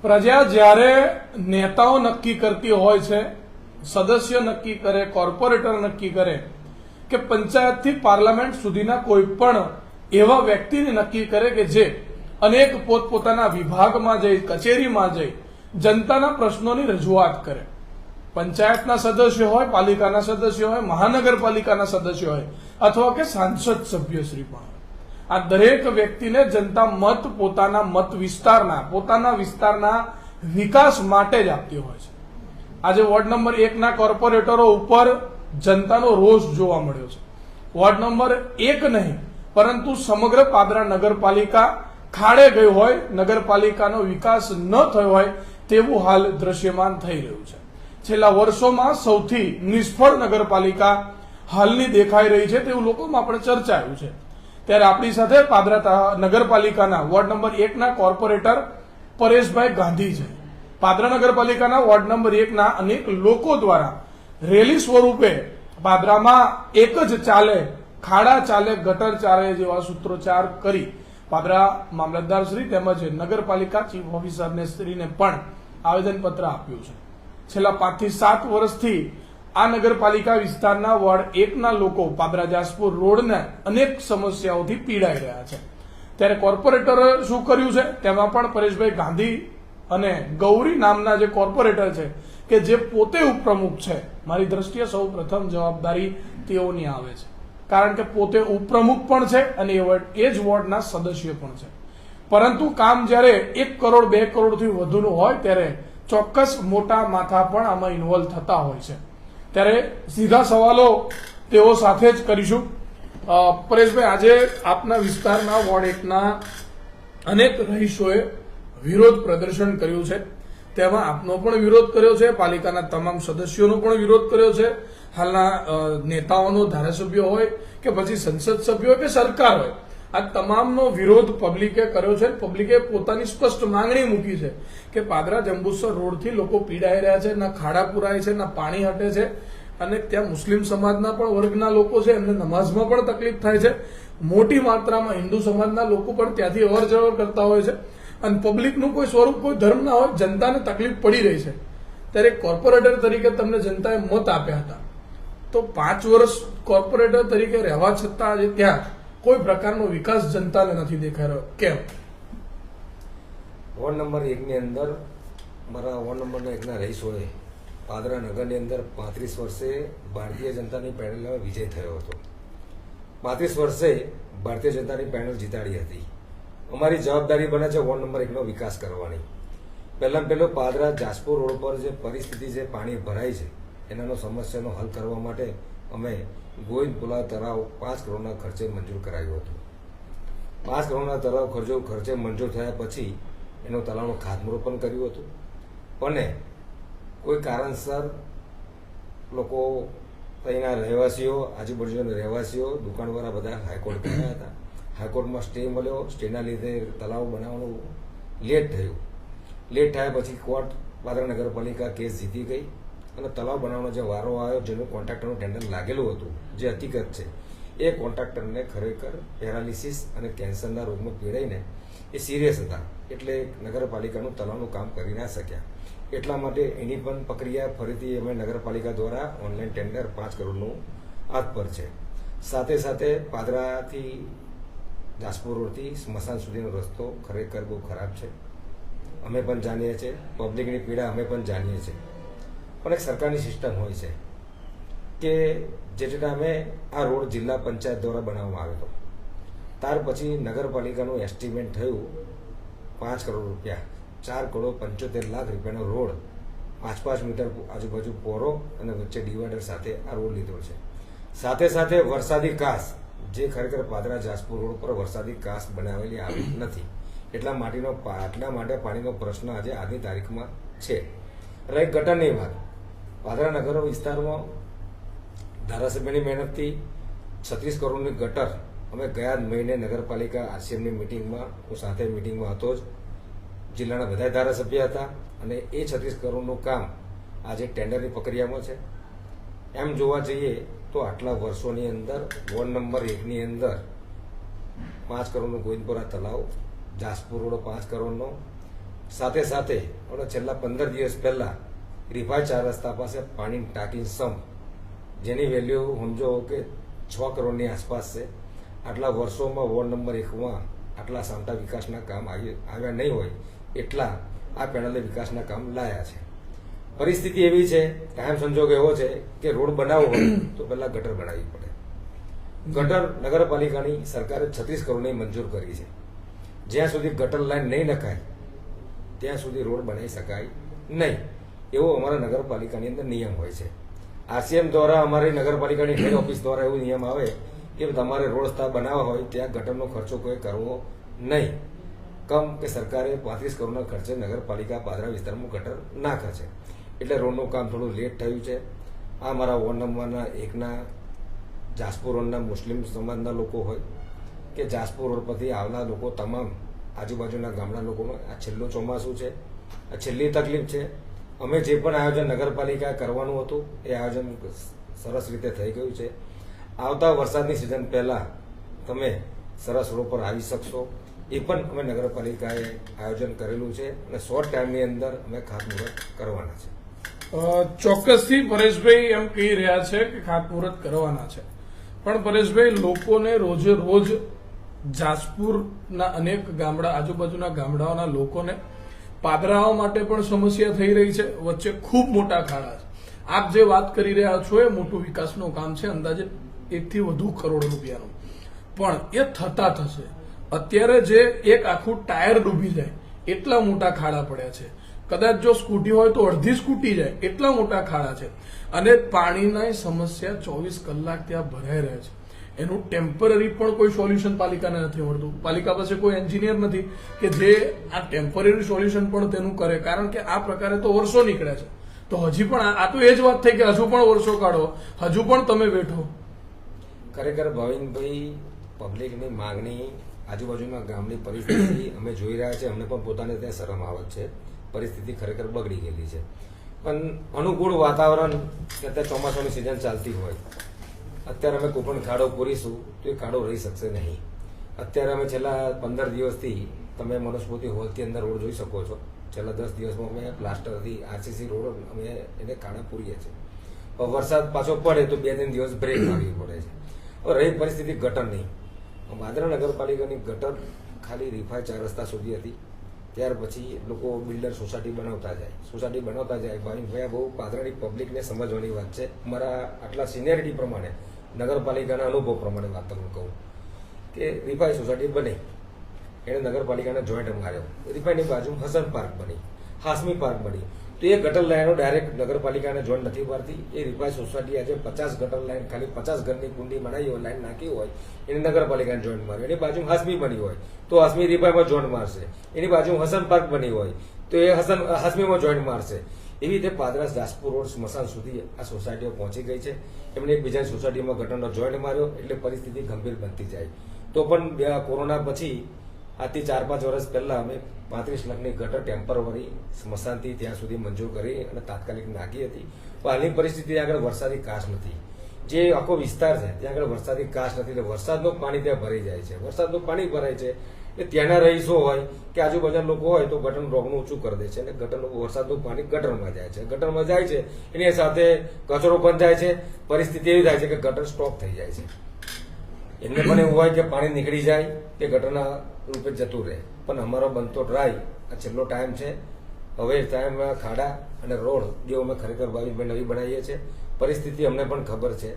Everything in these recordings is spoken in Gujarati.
પ્રજા જ્યારે નેતાઓ નક્કી કરતી હોય છે, સદસ્ય નક્કી કરે, કોર્પોરેટર નક્કી કરે કે પંચાયતથી પાર્લામેન્ટ સુધીના કોઈ પણ એવા વ્યક્તિને નક્કી કરે કે જે અનેક પોતપોતાના વિભાગમાં જઈ, કચેરીમાં જઈ જનતાના પ્રશ્નોની રજૂઆત કરે. પંચાયતના સદસ્ય હોય, પાલિકાના સદસ્ય હોય, મહાનગરપાલિકાના સદસ્ય હોય અથવા કે સાંસદ સભ્યશ્રી પણ હોય. આ દરેક વ્યક્તિને જનતા મત પોતાના વિસ્તારના વિકાસ માટે જ આપતી હોય છે. આજે વોર્ડ નંબર 1ના કોર્પોરેટરો ઉપર જનતાનો રોષ જોવા મળ્યો છે. વોર્ડ નંબર 1 નહીં પરંતુ સમગ્ર પાદરા નગરપાલિકા ખાડે ગઈ હોય, નગરપાલિકાનો વિકાસ ન થયો હોય તેવું હાલ દ્રશ્યમાન થઈ રહ્યું છે. છેલ્લા વર્ષોમાં સૌથી નિષ્ફળ નગરપાલિકા હાલની દેખાઈ રહી છે તેવું લોકોમાં પણ ચર્ચાયું છે. ત્યારે આપણી સાથે પાદરા નગરપાલિકાના વોર્ડ નંબર 1ના કોર્પોરેટર પરેશભાઈ ગાંધી છે. પાદરા નગરપાલિકાના વોર્ડ નંબર 1ના અનેક લોકો દ્વારા રેલી સ્વરૂપે પાદરામાં એક જ ચાલે, ખાડા ચાલે, ગટર ચાલે જેવા સૂત્રોચ્ચાર કરી પાદરા મામલતદાર શ્રી તેમજ નગરપાલિકા ચીફ ઓફિસરને શ્રીને પણ આવેદનપત્ર આપ્યું છે. છેલ્લા 5 થી 7 વર્ષથી આ નગરપાલિકા વિસ્તારના વોર્ડ 1ના લોકો પાદરા જાસપુર રોડને અનેક સમસ્યાઓથી પીડાઈ રહ્યા છે. ત્યારે કોર્પોરેટરે શું કર્યું છે તેમાં પણ પરેશભાઈ ગાંધી અને ગૌરી નામના જે કોર્પોરેટર છે કે જે પોતે ઉપપ્રમુખ છે, મારી દ્રષ્ટિએ સૌ પ્રથમ જવાબદારી તેઓની આવે છે, કારણ કે પોતે ઉપપ્રમુખ પણ છે અને એ જ વોર્ડના સદસ્ય પણ છે. પરંતુ કામ જ્યારે 1 કરોડ 2 કરોડથી વધુનું હોય ત્યારે ચોક્કસ મોટા માથા પણ આમાં ઇન્વોલ્વ થતા હોય છે. ત્યારે સીધા સવાલો તેઓ સાથે જ કરીશું. પરેશભાઈ, આજે આપના વિસ્તારના વોર્ડ 1ના અનેક રહીશોએ વિરોધ પ્રદર્શન કર્યું છે. તેમાં આપનો પણ વિરોધ કર્યો છે, પાલિકાના તમામ સદસ્યોનો પણ વિરોધ કર્યો છે. હાલના નેતાઓનો, ધારાસભ્યો હોય કે પછી સંસદ સભ્યો હોય કે સરકાર હોય, આ તમામનો વિરોધ પબ્લિકે કર્યો છે. પબ્લિકે પોતાની સ્પષ્ટ માંગણી મૂકી છે કે પાદરા જંબુસર રોડથી લોકો પીડાઈ રહ્યા છે, ના ખાડા પુરાય છે, ના પાણી હટે છે અને ત્યાં મુસ્લિમ સમાજના પણ વર્ગના લોકો છે, એમને નમાઝમાં પણ તકલીફ થાય છે. મોટી માત્રામાં હિન્દુ સમાજના લોકો પણ ત્યાંથી અવર જવર કરતા હોય છે અને પબ્લિકનું કોઈ સ્વરૂપ, કોઈ ધર્મ ના હોય, જનતાને તકલીફ પડી રહી છે. ત્યારે કોર્પોરેટર તરીકે તમને જનતાએ મત આપ્યા હતા, તો 5 વર્ષ કોર્પોરેટર તરીકે રહેવા છતાં આજે ત્યાં કોઈ પ્રકારનો વિકાસ જનતાને નથી દેખાઈ રહ્યો. કેમ? વોર્ડ નંબર 1ની અંદર મારા વોર્ડ નંબર 1ના રહીશોએ પાદરા નગરની અંદર 35 વર્ષે ભારતીય જનતાની પેનલમાં વિજય થયો હતો. 35 વર્ષે ભારતીય જનતાની પેનલ જીતાડી હતી. અમારી જવાબદારી બને છે વોર્ડ નંબર 1નો વિકાસ કરવાની. પહેલો પાદરા જાસપુર રોડ પર જે પરિસ્થિતિ છે, પાણી ભરાય છે, એનાનો સમસ્યાનો હલ કરવા માટે અમે ગોવિંદપુરા તળાવ 5 કરોડના ખર્ચે મંજૂર કરાયું હતું. 5 કરોડના તળાવ ખર્ચે મંજૂર થયા પછી એનો તળાવનું ખાતમુહૂર્ત પણ કર્યું હતું. પણ કોઈ કારણસર લોકો, અહીંના રહેવાસીઓ, આજુબાજુના રહેવાસીઓ, દુકાનવાળા બધા હાઈકોર્ટ ગયા હતા. હાઈકોર્ટમાં સ્ટે મળ્યો. સ્ટેના લીધે તળાવ બનાવવાનું લેટ થયું. લેટ થયા પછી કોર્ટ, પાદરા નગરપાલિકા કેસ જીતી ગઈ અને તળાવ બનાવવાનો જે વારો આવ્યો, જેનું કોન્ટ્રાક્ટરનું ટેન્ડર લાગેલું હતું, જે હકીકત છે, એ કોન્ટ્રાક્ટરને ખરેખર પેરાલિસિસ અને કેન્સરના રોગમાં પીડાઈને એ સિરિયસ હતા, એટલે નગરપાલિકાનું તળાવનું કામ કરી ના શક્યા. એટલા માટે એની પણ પ્રક્રિયા ફરીથી અમે નગરપાલિકા દ્વારા ઓનલાઈન ટેન્ડર 5 કરોડનું હાથ પર છે. સાથે સાથે પાદરાથી જાસપુર રોડથી સ્મશાન સુધીનો રસ્તો ખરેખર બહુ ખરાબ છે. અમે પણ જાણીએ છીએ, પબ્લિકની પીડા અમે પણ જાણીએ છીએ. પણ એક સરકારની સિસ્ટમ હોય છે કે જે ટાઈમે આ રોડ જિલ્લા પંચાયત દ્વારા બનાવવામાં આવ્યો હતો, ત્યાર પછી નગરપાલિકાનું એસ્ટિમેટ થયું 5 કરોડ રૂપિયા, 4 કરોડ 75 લાખ રૂપિયાનો રોડ, 5 મીટર આજુબાજુ પોરો અને વચ્ચે ડિવાઈડર સાથે આ રોડ લીધો છે. સાથે સાથે વરસાદી કાસ, જે ખરેખર પાદરા જાસપુર રોડ પર વરસાદી કાસ બનાવેલી આવી નથી, એટલા માટે પાણીનો પ્રશ્ન આજે આજની તારીખમાં છે. રહી ગટરની વાત, પાદરા નગર વિસ્તારમાં ધારાસભ્યની મહેનતથી 36 કરોડની ગટર અમે ગયા મહિને નગરપાલિકા આરસીએમની મિટિંગમાં, હું સાથે મિટિંગમાં હતો જ, જિલ્લાના બધા ધારાસભ્ય હતા અને એ 36 કરોડનું કામ આજે ટેન્ડરની પ્રક્રિયામાં છે. એમ જોવા જઈએ તો આટલા વર્ષોની અંદર વોર્ડ નંબર 1ની અંદર 5 કરોડનું ગોવિંદપુરા તળાવ, જાસપુર રોડ 5 કરોડનો, સાથે સાથે હમણાં છેલ્લા 15 દિવસ પહેલા રીફાઈ 4 રસ્તા પાસે પાણીની ટાંકી સમ જેની વેલ્યુ સમજો કે 6 કરોડની આસપાસ છે. આટલા વર્ષોમાં વોર્ડ નંબર 1માં આટલા સામટા વિકાસના કામ આવ્યા નહીં હોય એટલા આ પેનલે વિકાસના કામ લાયા છે. પરિસ્થિતિ એવી છે, કાયમ સંજોગ એવો છે કે રોડ બનાવવો હોય તો પહેલા ગટર બનાવવી પડે. ગટર નગરપાલિકાની સરકારે 36 કરોડની મંજૂર કરી છે. જ્યાં સુધી ગટર લાઈન નહીં નખાય ત્યાં સુધી રોડ બનાવી શકાય નહીં, એવો અમારા નગરપાલિકાની અંદર નિયમ હોય છે. આરસીએમ દ્વારા અમારી નગરપાલિકાની હેડ ઓફિસ દ્વારા એવો નિયમ આવે કે તમારે રોડ રસ્તા બનાવવા હોય ત્યાં ગટરનો ખર્ચો કોઈ કરવો નહીં. કમ કે સરકારે 35 કરોડના ખર્ચે નગરપાલિકા પાદરા વિસ્તારમાં ગટર નાખે છે. એટલે રોડનું કામ થોડું લેટ થયું છે. આ મારા વોર્ડ નંબરના 1ના જાસપુર રોડના મુસ્લિમ સમાજના લોકો હોય કે જાસપુર રોડ પરથી આવનાર લોકો, તમામ આજુબાજુના ગામના લોકોનો આ છેલ્લું ચોમાસું છે, આ છેલ્લી તકલીફ છે. અમે જે પણ આયોજન નગરપાલિકાએ કરવાનું હતું એ આયોજન સરસ રીતે થઈ ગયું છે. આવતા વરસાદની સિઝન પહેલા તમે સરસ રોડ પર આવી શકશો, એ પણ અમે નગરપાલિકાએ આયોજન કરેલું છે અને શોર્ટ ટાઈમની અંદર અમે ખાતમુહૂર્ત કરવાના છે. ચોક્કસથી પરેશભાઈ એમ કહી રહ્યા છે કે ખાતમુહૂર્ત કરવાના છે, પણ પરેશભાઈ લોકોને રોજે રોજ જાસપુરના અનેક ગામડા આજુબાજુના ગામડાઓના લોકોને પાદરાઓ માટે પણ સમસ્યા થઈ રહી છે. વચ્ચે ખૂબ મોટા ખાડા છે. આપ જે વાત કરી રહ્યા છો એ મોટું વિકાસનું કામ છે, અંદાજે 1 થી વધુ કરોડ રૂપિયાનું, પણ એ થતા થશે. અત્યારે જે એક આખું ટાયર ડૂબી જાય એટલા મોટા ખાડા પડ્યા છે. કદાચ જો સ્કૂટી હોય તો અડધી સ્કૂટી જાય એટલા મોટા ખાડા છે. અને પાણીની સમસ્યા 24 કલાક ત્યાં ભરાઈ રહે છે. એનું ટેમ્પરરી પણ કોઈ સોલ્યુશન પાલિકાને નથી મળતું. પાલિકા પાસે કોઈ એન્જિનિયર નથી કે જે આ ટેમ્પરરી સોલ્યુશન પણ તેનું કરે, કારણ કે આ પ્રકારે તો વર્ષો નીકળ્યા છે. તો હજી પણ આ તો એ જ વાત થઈ કે હજુ પણ વર્ષો કાઢો, હજુ પણ તમે બેઠો. ખરેખર ભાવિનભાઈ, પબ્લિકની માંગણી, આજુબાજુના ગામની પરિસ્થિતિ અમે જોઈ રહ્યા છે. અમને પણ પોતાને ત્યાં શરમ આવે છે. પરિસ્થિતિ ખરેખર બગડી ગયેલી છે. પણ અનુકૂળ વાતાવરણ કે અત્યારે ચોમાસાની સિઝન ચાલતી હોય, અત્યારે અમે કોઈ પણ ખાડો પૂરીશું તો એ ખાડો રહી શકશે નહીં. અત્યારે અમે છેલ્લા 15 દિવસથી તમે મનુસ્મૃતિ હોલની અંદર રોડ જોઈ શકો છો. છેલ્લા 10 દિવસમાં અમે પ્લાસ્ટરથી આરસીસી રોડ અમે એને ખાડા પૂરીએ છીએ. વરસાદ પાછો પડે તો 2-3 દિવસ બ્રેક આવી પડે છે. હવે રહી પરિસ્થિતિ ગટરની, પાદરા નગરપાલિકાની ગટર ખાલી રીફાઈ 4 રસ્તા સુધી હતી. ત્યાર પછી લોકો બિલ્ડર સોસાયટી બનાવતા જાય. ભાઈ બહુ પાદરાની પબ્લિકને સમજવાની વાત છે. મારા આટલા સિનિયરિટી પ્રમાણે, નગરપાલિકાના અનુભવ પ્રમાણે વાત તમને કહું કે રીફાઈ સોસાયટી બની, એણે નગરપાલિકાને જોઈન્ટ માર્યો. રીફાઈની બાજુ હસન પાર્ક બની, હાસમી પાર્ક બની. તો એ ગટર લાઈનો ડાયરેક્ટ નગરપાલિકાને જોઈન્ટ નથી મારતી. એ રીફાઈ સોસાયટી આજે 50 ગટર લાઈન, ખાલી 50 ઘરની કુંડી બનાવી હોય, લાઈન નાખી હોય, એને નગરપાલિકાને જોઈન્ટ માર્યો. એની બાજુ હાસમી બની હોય તો હાસમી રીફાઈમાં જોઈન્ટ મારશે. એની બાજુ હસન પાર્ક બની હોય તો એ હાસમીમાં જોઈન્ટ મારશે. એવી રીતે પાદરા જાસપુર રોડ સ્મશાન સુધી આ સોસાયટીઓ પહોંચી ગઈ છે. એમણે એકબીજાની સોસાયટીમાં ગટરનો જોઈન્ટ માર્યો એટલે પરિસ્થિતિ ગંભીર બનતી જાય. તો પણ કોરોના પછી આજથી 4-5 વર્ષ પહેલા અમે 35 લાખની ગટર ટેમ્પરરી સ્મશાનથી ત્યાં સુધી મંજૂર કરી અને તાત્કાલિક નાખી હતી. પણ હાલની પરિસ્થિતિ આગળ વરસાદી કાશ નથી. જે આખો વિસ્તાર છે ત્યાં આગળ વરસાદી કાશ નથી, એટલે વરસાદનું પાણી ત્યાં ભરાઈ જાય છે. વરસાદનું પાણી ભરાય છે એ ત્યાંના રહીશો હોય કે આજુબાજુના લોકો હોય તો ગટરનું રોગનું ઊંચું કરી દે છે અને વરસાદનું પાણી ગટરમાં જાય છે. ગટરમાં જાય છે એની સાથે કચરો પણ જાય છે. પરિસ્થિતિ એવી થાય છે કે ગટર સ્ટોપ થઈ જાય છે. એમને પણ એવું હોય કે પાણી નીકળી જાય કે ગટરના રૂપે જતું રહે. પણ અમારો બનતો ટ્રાય આ છેલ્લો ટાઈમ છે. હવે ટાઈમમાં ખાડા અને રોડ જે અમે ખરેખર ભાવિનભાઈ નવી બનાવીએ છીએ. પરિસ્થિતિ અમને પણ ખબર છે.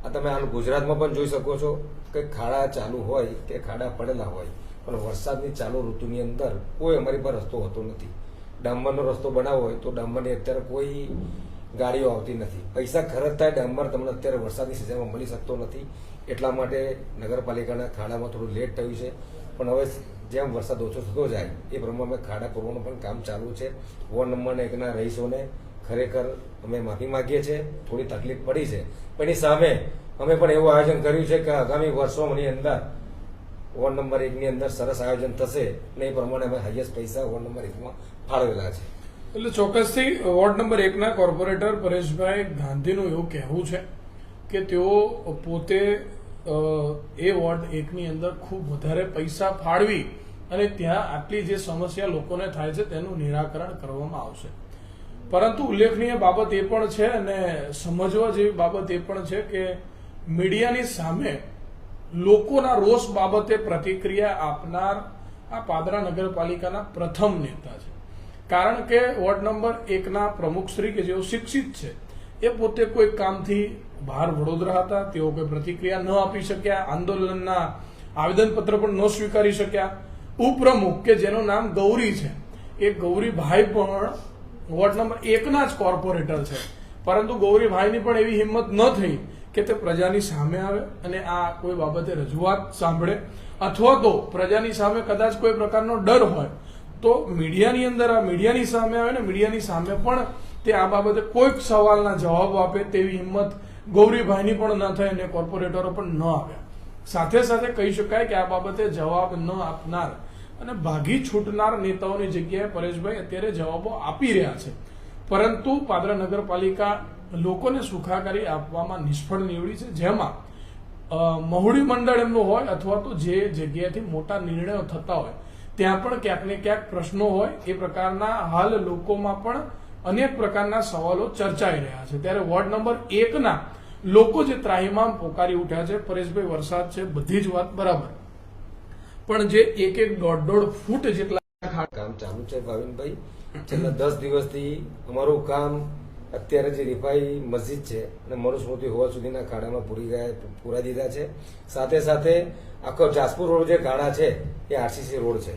આ તમે હાલ ગુજરાતમાં પણ જોઈ શકો છો કે ખાડા ચાલુ હોય કે ખાડા પડેલા હોય, પણ વરસાદની ચાલુ ઋતુની અંદર કોઈ અમારી પર રસ્તો હોતો નથી. ડામરનો રસ્તો બનાવવો હોય તો ડામરની અત્યારે કોઈ ગાડીઓ આવતી નથી. પૈસા ખર્ચ થાય, ડામર તમને અત્યારે વરસાદની સિઝનમાં મળી શકતો નથી. એટલા માટે નગરપાલિકાના ખાડામાં થોડું લેટ થયું છે. પણ હવે જેમ વરસાદ ઓછો થતો જાય એ પ્રમાણે ખાડા પૂરવાનું પણ કામ ચાલુ છે. વોર્ડ નંબર 1ના રહીશોને ખરેખર અમે માફી માંગીએ છીએ. થોડી તકલીફ પડી છે, પણ એની સામે અમે પણ એવું આયોજન કર્યું છે કે આગામી વર્ષોની અંદર વોર્ડ નંબર 1ની અંદર સરસ આયોજન થશે અને એ પ્રમાણે અમે હાઈએસ્ટ પૈસા વોર્ડ નંબર 1માં ફાળવેલા છે. એટલે ચોક્કસથી વોર્ડ નંબર 1ના કોર્પોરેટર પરેશભાઈ ગાંધીનું એવું કહેવું છે કે તેઓ પોતે એ વોર્ડ 1ની અંદર ખૂબ વધારે પૈસા ફાળવી અને ત્યાં આટલી જે સમસ્યા લોકોને થાય છે તેનું નિરાકરણ કરવામાં આવશે. પરંતુ ઉલ્લેખનીય બાબત એ પણ છે અને સમજવા જેવી બાબત એ પણ છે કે મીડિયાની સામે લોકોના રોષ બાબતે પ્રતિક્રિયા આપનાર આ પાદરા નગરપાલિકાના પ્રથમ નેતા છે. કારણ કે વોર્ડ નંબર 1ના પ્રમુખશ્રી કે જેઓ શિક્ષિત છે એ પોતે કોઈ કામથી બહાર વડોદરા હતા, તેઓ કોઈ પ્રતિક્રિયા ન આપી શક્યા, આંદોલનના આવેદનપત્ર પણ ન સ્વીકારી શક્યા. ઉપપ્રમુખ કે જેનું નામ ગૌરી છે, એ ગૌરીભાઈ પણ વોર્ડ નંબર 1ના જ કોર્પોરેટર છે, પરંતુ ગૌરીભાઈની પણ એવી હિંમત ન થઈ કે તે પ્રજાની સામે આવે અને આ કોઈ બાબતે રજૂઆત સાંભળે, અથવા તો પ્રજાની સામે કદાચ કોઈ પ્રકારનો ડર હોય તો મીડિયાની અંદર આ મીડિયાની સામે આવે ને મીડિયાની સામે પણ તે આ બાબતે કોઈક સવાલના જવાબ આપે તેવી હિંમત ગૌરીભાઈની પણ ન થઈ અને કોર્પોરેટરો પણ ન આવ્યા. સાથે સાથે કહી શકાય કે આ બાબતે જવાબ ન આપનાર અને ભાગી છૂટનાર નેતાઓની જગ્યાએ પરેશભાઈ અત્યારે જવાબો આપી રહ્યા છે. પરંતુ પાદરા નગરપાલિકા લોકોને સુખાકારી આપવામાં નિષ્ફળ નીવડી છે, જેમાં મહુડી મંડળ એમનું હોય અથવા તો જે જગ્યાએથી મોટા નિર્ણયો થતા હોય ત્યાં પણ ક્યાંક ને ક્યાંક પ્રશ્નો હોય. એ પ્રકારના હાલ લોકોમાં પણ અનેક પ્રકારના સવાલો ચર્ચાઈ રહ્યા છે. ત્યારે વોર્ડ નંબર 1ના લોકો જે ત્રાહિમામ પોકારી ઉઠ્યા છે, પરેશભાઈ વરસાદ છે, બધી જ વાત બરાબર, પણ જે એક દોઢ ફૂટ જેટલા કામ ચાલુ છે ભાવિનભાઈ. છેલ્લા 10 દિવસથી અમારું કામ અત્યારે જે રીફાઈ મસ્જિદ છે અને મનુસ્મૃતિ હોવા સુધીના ખાડામાં પૂરા દીધા છે. સાથે સાથે આખો જાસપુર રોડ જે ખાડા છે એ આરસીસી રોડ છે,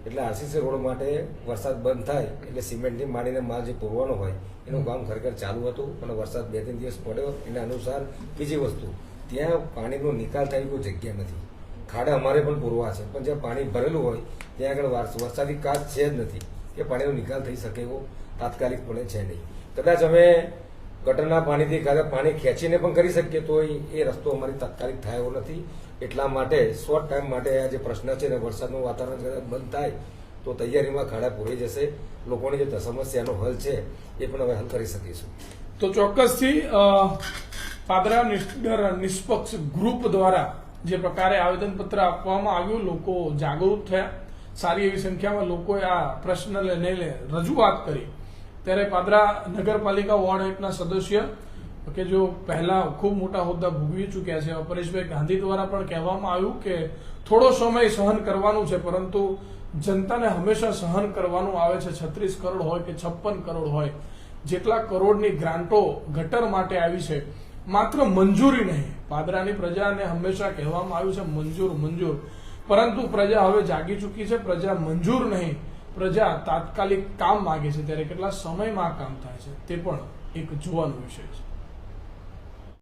એટલે આરસીસી રોડ માટે વરસાદ બંધ થાય એટલે સિમેન્ટથી માંડીને માલ જે પૂરવાનો હોય એનું કામ ખરેખર ચાલુ હતું, પણ વરસાદ 2-3 દિવસ પડ્યો એના અનુસાર બીજી વસ્તુ ત્યાં પાણીનો નિકાલ થાય કોઈ જગ્યા નથી. ખાડા અમારે પણ પૂરવા છે, પણ જ્યાં પાણી ભરેલું હોય ત્યાં આગળ વરસાદી કાચ છે જ નથી કે પાણીનો નિકાલ થઈ શકે એવો તાત્કાલિકપણે છે નહીં. કદાચ અમે ગટરના પાણીથી પાણી ખેંચીને પણ કરી શકીએ તો એ રસ્તો અમારી તાત્કાલિક થાય એવો નથી. એટલા માટે શોર્ટ ટાઈમ માટે આ જે પ્રશ્ન છે ને વરસાદનું વાતાવરણ કદાચ બંધ થાય તો તૈયારીમાં ખાડા પૂરી જશે. લોકોની જે સમસ્યાનો હલ છે એ પણ હવે હલ કરી શકીશું. તો ચોક્કસથી પાદરા નિષ્પક્ષ ગ્રુપ દ્વારા જે પ્રકારે આવેદનપત્ર આપવામાં આવ્યું, લોકો જાગૃત થયા, સારી એવી સંખ્યામાં લોકોએ આ પ્રશ્નને લઈને રજૂઆત કરી. ત્યારે પાદરા નગરપાલિકા વોર્ડ 1ના સદસ્ય કે જો પહેલા ખૂબ મોટા હોદ્દા ભોગવી ચૂક્યા છે, પરેશભાઈ ગાંધી દ્વારા પણ કહેવામાં આવ્યું કે થોડો સમય સહન કરવાનું છે, પરંતુ જનતાને હંમેશા સહન કરવાનું આવે છે. 36 કરોડ હોય કે 56 કરોડ હોય, જેટલા કરોડની ગ્રાન્ટો ગટર માટે આવી છે, માત્ર મંજૂરી નહીં, પાદરાની પ્રજાને હંમેશા કહેવામાં આવ્યું છે મંજૂર, પરંતુ પ્રજા હવે જાગી ચૂકી છે. પ્રજા મંજૂર નહીં, પ્રજા તાત્કાલિક કામ માંગે છે. ત્યારે કેટલા સમયમાં કામ થાય છે તે પણ એક જોવાનો વિષય છે.